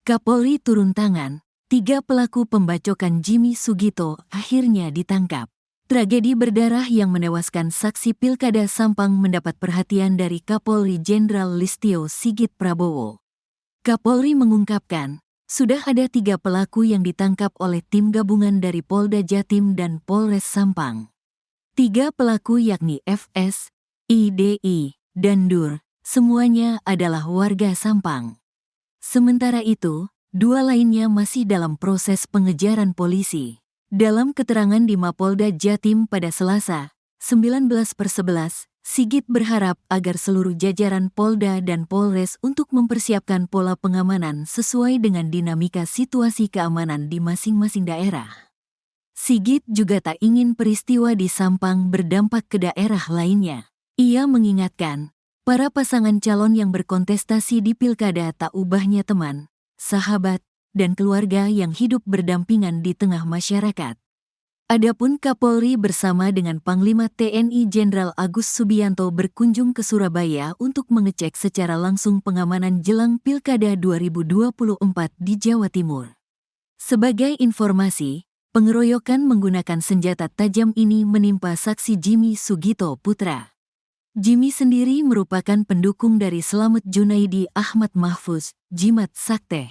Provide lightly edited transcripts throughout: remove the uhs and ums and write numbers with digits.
Kapolri turun tangan, 3 pelaku pembacokan Jimmy Sugito akhirnya ditangkap. Tragedi berdarah yang menewaskan saksi Pilkada Sampang mendapat perhatian dari Kapolri Jenderal Listio Sigit Prabowo. Kapolri mengungkapkan, sudah ada 3 pelaku yang ditangkap oleh tim gabungan dari Polda Jatim dan Polres Sampang. 3 pelaku yakni FS, IDI, dan DUR, semuanya adalah warga Sampang. Sementara itu, 2 lainnya masih dalam proses pengejaran polisi. Dalam keterangan di Mapolda Jatim pada Selasa, 19/11, Sigit berharap agar seluruh jajaran Polda dan Polres untuk mempersiapkan pola pengamanan sesuai dengan dinamika situasi keamanan di masing-masing daerah. Sigit juga tak ingin peristiwa di Sampang berdampak ke daerah lainnya. Ia mengingatkan, para pasangan calon yang berkontestasi di pilkada tak ubahnya teman, sahabat, dan keluarga yang hidup berdampingan di tengah masyarakat. Adapun Kapolri bersama dengan Panglima TNI Jenderal Agus Subianto berkunjung ke Surabaya untuk mengecek secara langsung pengamanan jelang Pilkada 2024 di Jawa Timur. Sebagai informasi, pengeroyokan menggunakan senjata tajam ini menimpa saksi Jimmy Sugito Putra. Jimmy sendiri merupakan pendukung dari Slamet Junaidi Ahmad Mahfuz, Jimat Sakteh.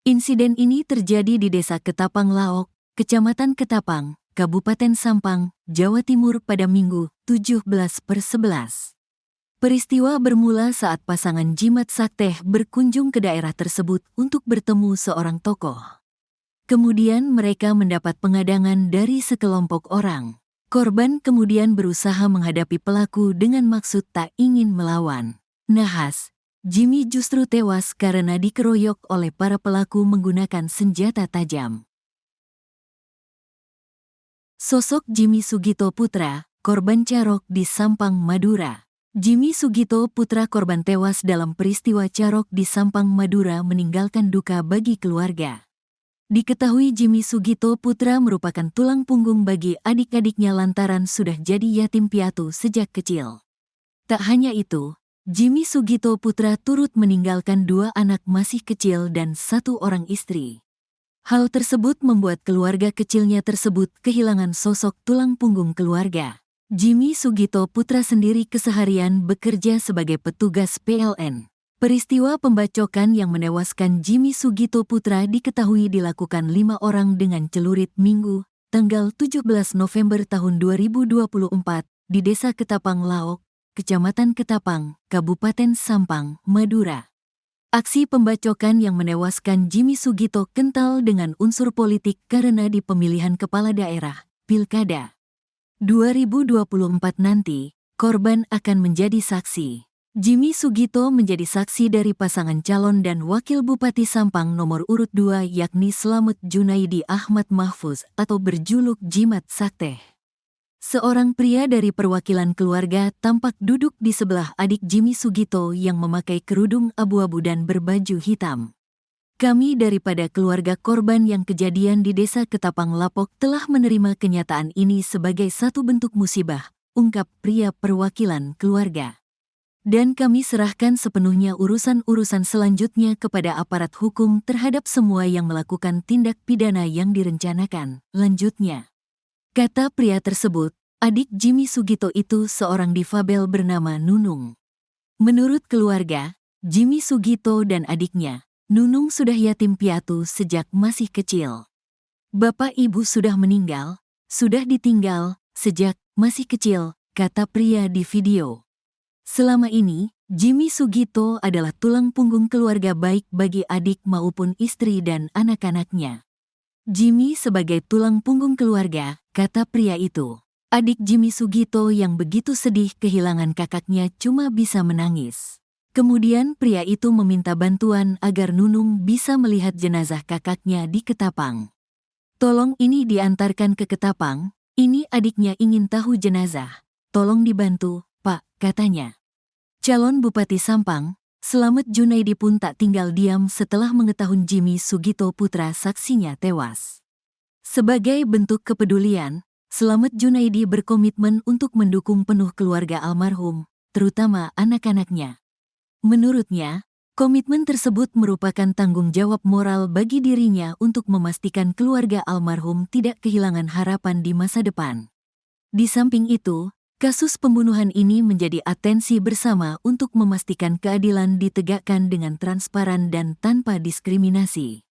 Insiden ini terjadi di Desa Ketapang Laok, Kecamatan Ketapang, Kabupaten Sampang, Jawa Timur pada Minggu, 17/11. Peristiwa bermula saat pasangan Jimat Sakteh berkunjung ke daerah tersebut untuk bertemu seorang tokoh. Kemudian mereka mendapat pengadangan dari sekelompok orang. Korban kemudian berusaha menghadapi pelaku dengan maksud tak ingin melawan. Nahas, Jimmy justru tewas karena dikeroyok oleh para pelaku menggunakan senjata tajam. Sosok Jimmy Sugito Putra, korban carok di Sampang, Madura. Jimmy Sugito Putra korban tewas dalam peristiwa carok di Sampang, Madura meninggalkan duka bagi keluarga. Diketahui Jimmy Sugito Putra merupakan tulang punggung bagi adik-adiknya lantaran sudah jadi yatim piatu sejak kecil. Tak hanya itu, Jimmy Sugito Putra turut meninggalkan 2 anak masih kecil dan 1 orang istri. Hal tersebut membuat keluarga kecilnya tersebut kehilangan sosok tulang punggung keluarga. Jimmy Sugito Putra sendiri keseharian bekerja sebagai petugas PLN. Peristiwa pembacokan yang menewaskan Jimmy Sugito Putra diketahui dilakukan 5 orang dengan celurit Minggu, tanggal 17 November tahun 2024, di Desa Ketapang Laok, Kecamatan Ketapang, Kabupaten Sampang, Madura. Aksi pembacokan yang menewaskan Jimmy Sugito kental dengan unsur politik karena di pemilihan kepala daerah, Pilkada 2024 nanti, korban akan menjadi saksi. Jimmy Sugito menjadi saksi dari pasangan calon dan wakil Bupati Sampang nomor urut 2 yakni Slamet Junaidi Ahmad Mahfuz atau berjuluk Jimat Sakteh. Seorang pria dari perwakilan keluarga tampak duduk di sebelah adik Jimmy Sugito yang memakai kerudung abu-abu dan berbaju hitam. Kami daripada keluarga korban yang kejadian di Desa Ketapang Lapok telah menerima kenyataan ini sebagai satu bentuk musibah, ungkap pria perwakilan keluarga. Dan kami serahkan sepenuhnya urusan-urusan selanjutnya kepada aparat hukum terhadap semua yang melakukan tindak pidana yang direncanakan, lanjutnya. Kata pria tersebut, adik Jimmy Sugito itu seorang difabel bernama Nunung. Menurut keluarga, Jimmy Sugito dan adiknya, Nunung sudah yatim piatu sejak masih kecil. Bapak ibu sudah meninggal, sudah ditinggal, sejak masih kecil, kata pria di video. Selama ini, Jimmy Sugito adalah tulang punggung keluarga baik bagi adik maupun istri dan anak-anaknya. Jimmy sebagai tulang punggung keluarga, kata pria itu. Adik Jimmy Sugito yang begitu sedih kehilangan kakaknya cuma bisa menangis. Kemudian pria itu meminta bantuan agar Nunung bisa melihat jenazah kakaknya di Ketapang. Tolong ini diantarkan ke Ketapang, ini adiknya ingin tahu jenazah. Tolong dibantu, Pak, katanya. Calon Bupati Sampang, Slamet Junaidi pun tak tinggal diam setelah mengetahui Jimmy Sugito Putra saksinya tewas. Sebagai bentuk kepedulian, Slamet Junaidi berkomitmen untuk mendukung penuh keluarga almarhum, terutama anak-anaknya. Menurutnya, Komitmen tersebut merupakan tanggung jawab moral bagi dirinya untuk memastikan keluarga almarhum tidak kehilangan harapan di masa depan. Di samping itu, kasus pembunuhan ini menjadi atensi bersama untuk memastikan keadilan ditegakkan dengan transparan dan tanpa diskriminasi.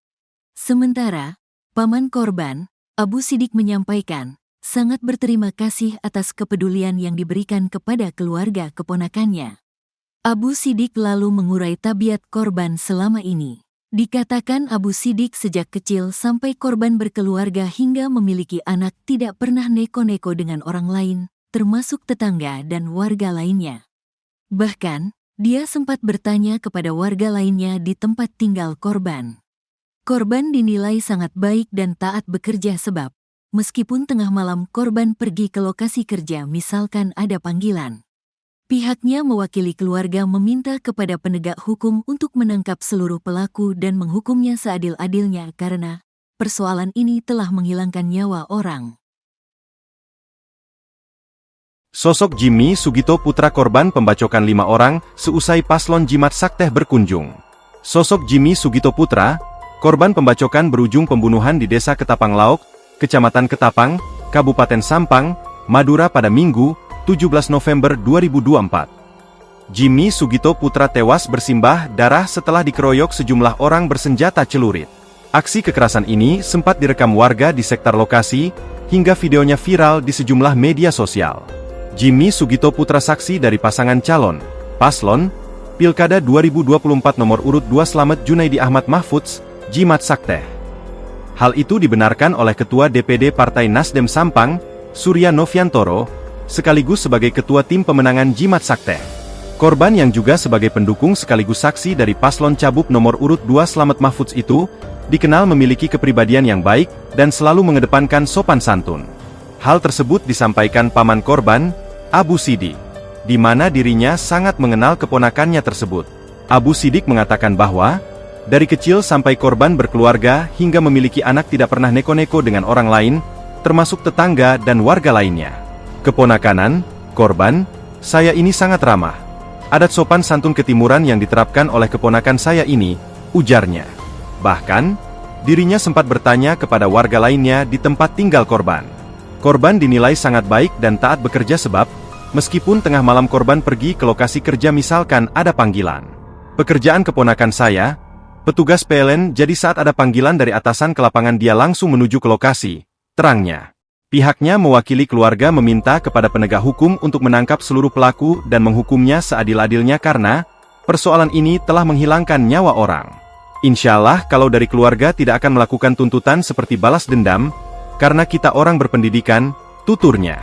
Sementara, paman korban, Abu Sidik menyampaikan, sangat berterima kasih atas kepedulian yang diberikan kepada keluarga keponakannya. Abu Sidik lalu mengurai tabiat korban selama ini. Dikatakan Abu Sidik sejak kecil sampai korban berkeluarga hingga memiliki anak tidak pernah neko-neko dengan orang lain, termasuk tetangga dan warga lainnya. Bahkan, dia sempat bertanya kepada warga lainnya di tempat tinggal korban. Korban dinilai sangat baik dan taat bekerja sebab, meskipun tengah malam korban pergi ke lokasi kerja misalkan ada panggilan. Pihaknya mewakili keluarga meminta kepada penegak hukum untuk menangkap seluruh pelaku dan menghukumnya seadil-adilnya karena persoalan ini telah menghilangkan nyawa orang. Sosok Jimmy Sugito putra korban pembacokan 5 orang seusai paslon Jimat Sakteh berkunjung. Sosok Jimmy Sugito putra, korban pembacokan berujung pembunuhan di Desa Ketapang Laok, Kecamatan Ketapang, Kabupaten Sampang, Madura pada Minggu, 17 November 2024. Jimmy Sugito putra tewas bersimbah darah setelah dikeroyok sejumlah orang bersenjata celurit. Aksi kekerasan ini sempat direkam warga di sekitar lokasi, hingga videonya viral di sejumlah media sosial. Jimmy Sugito putra saksi dari pasangan calon, Paslon, Pilkada 2024 nomor urut 2 Slamet Junaidi Ahmad Mahfudz, Jimat Sakteh. Hal itu dibenarkan oleh Ketua DPD Partai Nasdem Sampang, Surya Noviantoro, sekaligus sebagai ketua tim pemenangan Jimat Sakteh. Korban yang juga sebagai pendukung sekaligus saksi dari paslon Cabub nomor urut 2 Slamet Mahfudz itu, dikenal memiliki kepribadian yang baik dan selalu mengedepankan sopan santun. Hal tersebut disampaikan paman korban, Abu Sidik, di mana dirinya sangat mengenal keponakannya tersebut. Abu Sidik mengatakan bahwa, dari kecil sampai korban berkeluarga hingga memiliki anak tidak pernah neko-neko dengan orang lain, termasuk tetangga dan warga lainnya. Keponakanan, korban, saya ini sangat ramah. Adat sopan santun ketimuran yang diterapkan oleh keponakan saya ini, ujarnya. Bahkan, dirinya sempat bertanya kepada warga lainnya di tempat tinggal korban. Korban dinilai sangat baik dan taat bekerja sebab, meskipun tengah malam korban pergi ke lokasi kerja misalkan ada panggilan. Pekerjaan keponakan saya, petugas PLN, jadi saat ada panggilan dari atasan ke lapangan dia langsung menuju ke lokasi, terangnya. Pihaknya mewakili keluarga meminta kepada penegak hukum untuk menangkap seluruh pelaku dan menghukumnya seadil-adilnya karena persoalan ini telah menghilangkan nyawa orang. Insya Allah kalau dari keluarga tidak akan melakukan tuntutan seperti balas dendam, karena kita orang berpendidikan, tuturnya.